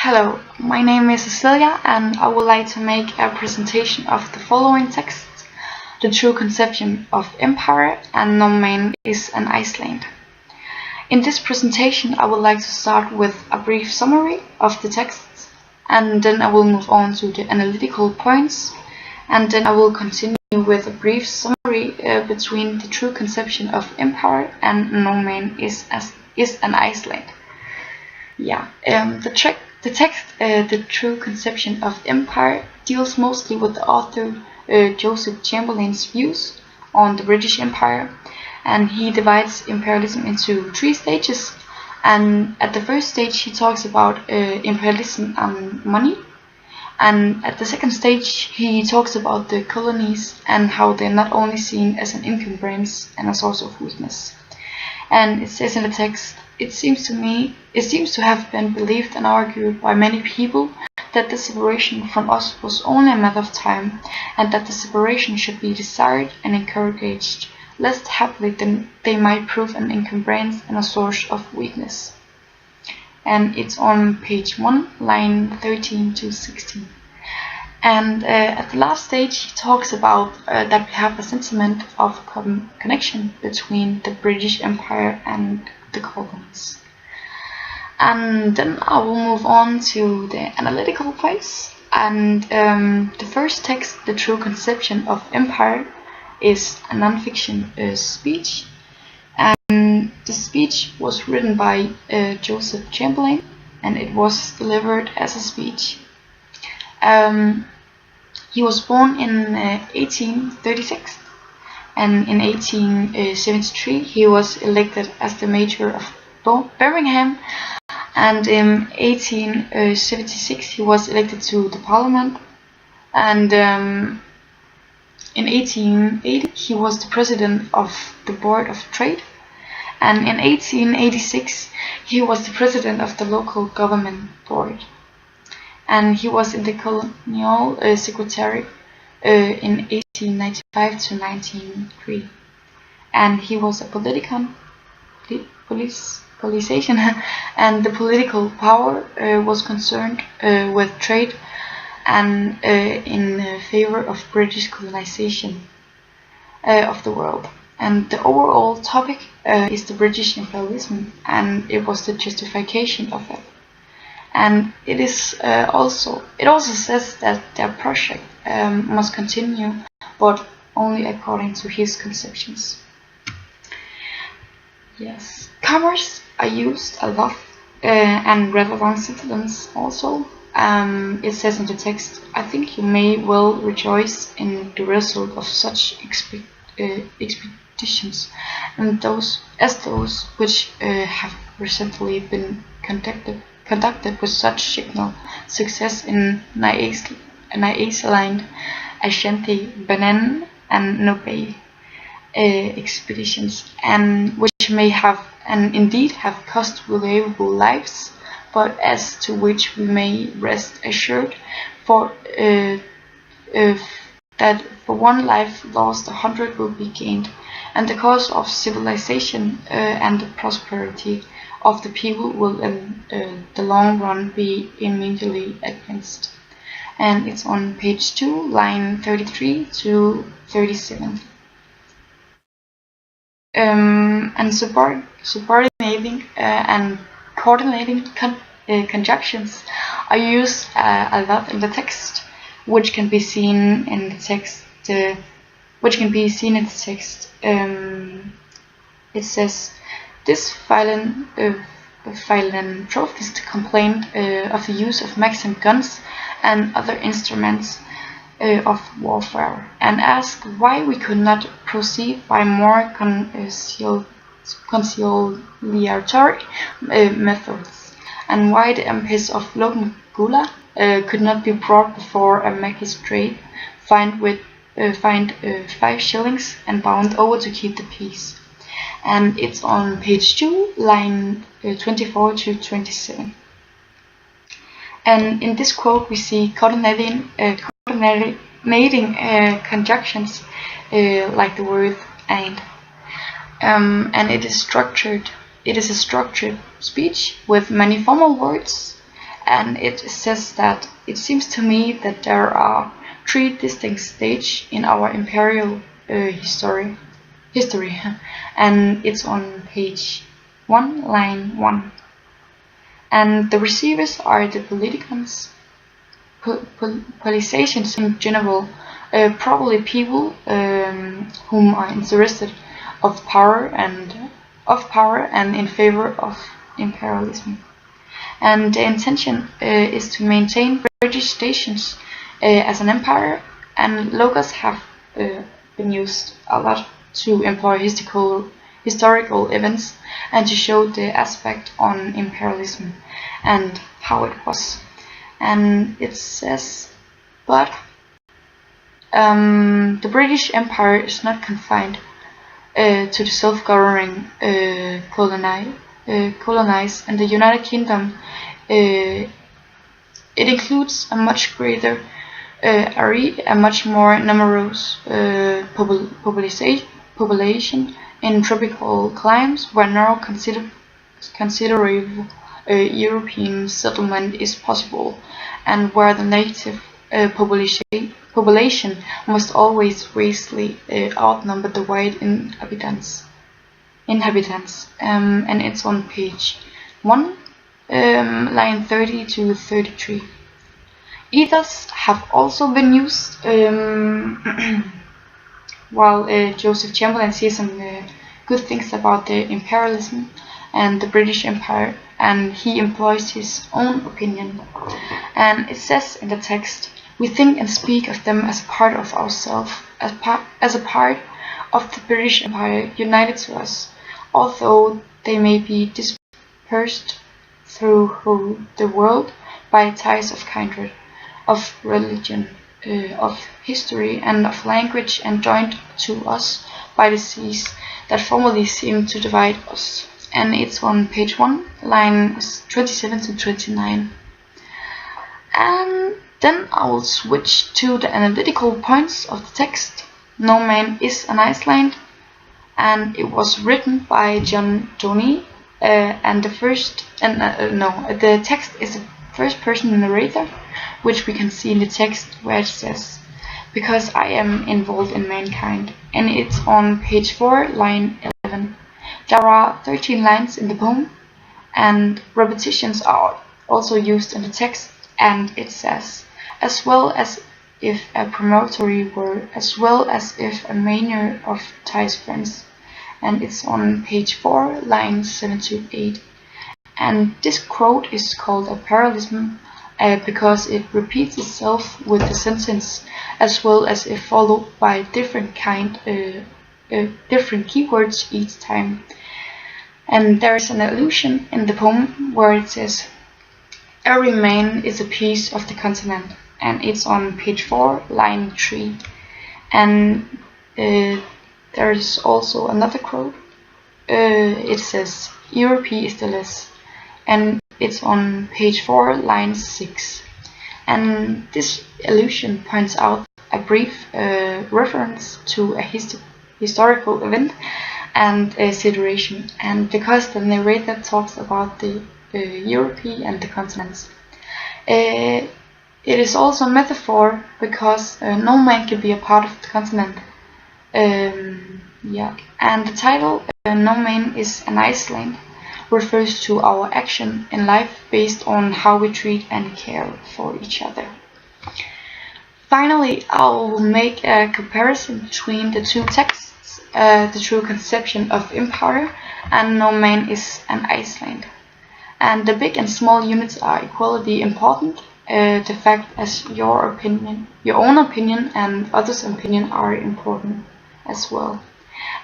Hello, my name is Cecilia and I would like to make a presentation of the following text: The true conception of empire and no man is an Iceland. In this presentation I would like to start with a brief summary of the text, and then I will move on to the analytical points, and then I will continue with a brief summary between the true conception of empire and no man is an Iceland. The text, The True Conception of Empire, deals mostly with the author Joseph Chamberlain's views on the British Empire, and he divides imperialism into three stages. And at the first stage he talks about imperialism and money, and at the second stage he talks about the colonies and how they're not only seen as an encumbrance and a source of weakness. And it says in the text, it seems to have been believed and argued by many people that the separation from us was only a matter of time, and that the separation should be desired and encouraged, lest happily then they might prove an encumbrance and a source of weakness. And it's on page 1, line 13 to 16. And at the last stage he talks about that we have a sentiment of connection between the British Empire and the colonies. And then I will move on to the analytical phase. And the first text, The True Conception of Empire, is a non-fiction speech. And the speech was written by Joseph Chamberlain, and it was delivered as a speech. He was born in 1836, and in 1873 he was elected as the Mayor of Birmingham, and in 1876 he was elected to the Parliament, and in 1880 he was the President of the Board of Trade, and in 1886 he was the President of the Local Government Board. And he was in the Colonial Secretary in 1895 to 1903. And he was a politicization, and the political power was concerned with trade and in favor of British colonization of the world. And the overall topic is the British imperialism, and it was the justification of it. And it also says that their project must continue, but only according to his conceptions. Yes, commas are used a lot, and relevant sentences also. It says in the text, I think you may well rejoice in the result of such expeditions, and those which have recently been conducted with such signal success in Iceland, Ashanti, Benin, and Nubay expeditions, and which may have and indeed have cost valuable lives, but as to which we may rest assured, for that for one life lost 100 will be gained, and the cause of civilization and the prosperity of the people will in the long run be immediately advanced. And it's on page 2, line 33 to 37. And subordinating and coordinating conjunctions are used a lot in the text, which can be seen in the text. It says, this philanthropist complained of the use of Maxim guns and other instruments of warfare, and asked why we could not proceed by more conciliatory methods, and why the MPs of Longula could not be brought before a magistrate, fined 5 shillings, and bound over to keep the peace. And it's on page 2, line 24 to 27. And in this quote we see coordinating conjunctions like the word and it is structured. It is a structured speech with many formal words and it says that it seems to me that there are 3 distinct stages in our imperial history, and it's on page 1, line 1. And the receivers are the politicons, politicians in general, probably people whom are interested of power and in favor of imperialism. And the intention is to maintain British stations as an empire, and logos have been used a lot to employ historical events and to show the aspect on imperialism and how it was. And it says, but the British Empire is not confined to the self-governing colonies, and the United Kingdom it includes a much greater area, a much more numerous population in tropical climes where no considerable European settlement is possible, and where the native population must always vastly outnumber the white inhabitants. And it's on page 1, line 30 to 33. Ethos have also been used while Joseph Chamberlain sees some good things about the imperialism and the British Empire, and he employs his own opinion. And it says in the text, we think and speak of them as part of ourselves, as a part of the British Empire united to us, although they may be dispersed through the world by ties of kindred, of religion, of history, and of language, and joined to us by the seas that formerly seemed to divide us. And it's on page 1, lines 27 to 29. And then I will switch to the analytical points of the text. No man is an Iceland, and it was written by John Donne, and the text is a first-person narrator, which we can see in the text where it says, because I am involved in mankind, and it's on page 4, line 11. There are 13 lines in the poem, and repetitions are also used in the text, and it says, as well as if a promontory were, as well as if a manor of ties friends, and it's on page 4, lines 7 to 8. And this quote is called a parallelism because it repeats itself with the sentence, as well as if followed by different keywords each time. And there is an allusion in the poem where it says, every man is a piece of the continent, and it's on page 4, line 3. And there is also another quote. It says, Europe is the less, and it's on page 4, line 6. And this allusion points out a brief reference to a historical event and a situation, and because the narrator talks about the Europe and the continents. It is also a metaphor because no man can be a part of the continent. And the title No Man is an Iceland refers to our action in life based on how we treat and care for each other. Finally, I will make a comparison between the two texts, the true conception of empire and No Man is an Iceland. And the big and small units are equally important. The fact as your own opinion and others' opinion are important as well.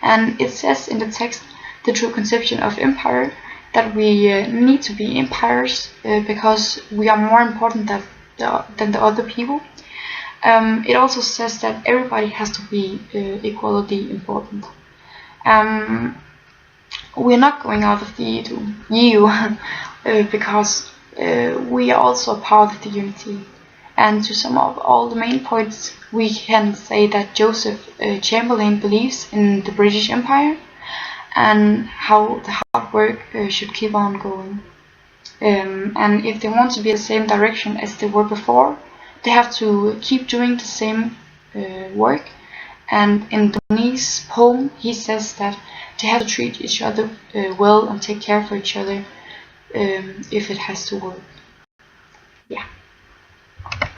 And it says in the text, the true conception of empire, that we need to be empires because we are more important than the other people. It also says that everybody has to be equally important. We're not going out of the EU because we are also a part of the unity. And to sum up all the main points, we can say that Joseph Chamberlain believes in the British Empire and how the hard work should keep on going. and if they want to be in the same direction as they were before, they have to keep doing the same work. And in Tony's poem, he says that they have to treat each other well and take care for each other if it has to work. Yeah.